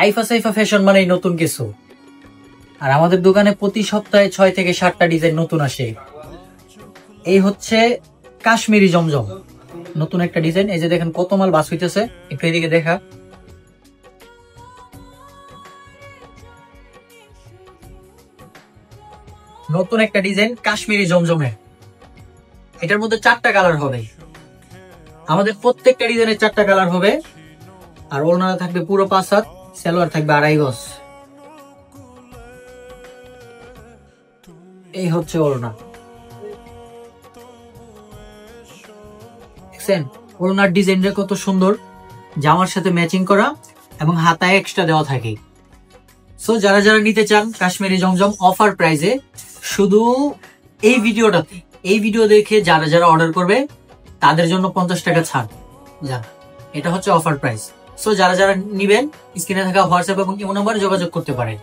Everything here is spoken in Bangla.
কাইফা সাইফা ফ্যাশন মানেই নতুন কিছু। আর আমাদের দোকানে প্রতি সপ্তাহে 6 থেকে 7টা ডিজাইন নতুন আসে। এই হচ্ছে কাশ্মীরি জমজম, নতুন একটা ডিজাইন। এই যে দেখেন কত মাল বাস হইতেছে, একটু এদিকে দেখা। নতুন একটা ডিজাইন কাশ্মীরি জমজমে, এটার মধ্যে 4টা কালার হবে। আমাদের প্রত্যেকটা ডিজাইনের 4টা কালার হবে। আর ওড়না থাকবে পুরো 5 হাত, সালোয়ার থাকবে 2.5 গজ। এই হচ্ছে ওড়না, দেখছেন ওড়নার ডিজাইনটা কত সুন্দর, জামার সাথে ম্যাচিং করা এবং হাতায় এক্সট্রা দেওয়া থাকে। সো যারা যারা নিতে চান কাশ্মীরি জমজম অফার প্রাইসে, শুধু এই ভিডিও দেখে যারা যারা অর্ডার করবে তাদের জন্য 50 টাকা ছাড়। এটা হচ্ছে অফার প্রাইস। সো যারা যারা নিবেন স্ক্রিনে থাকা হোয়াটসঅ্যাপ এবং ইমো নাম্বারে যোগাযোগ করতে পারেন।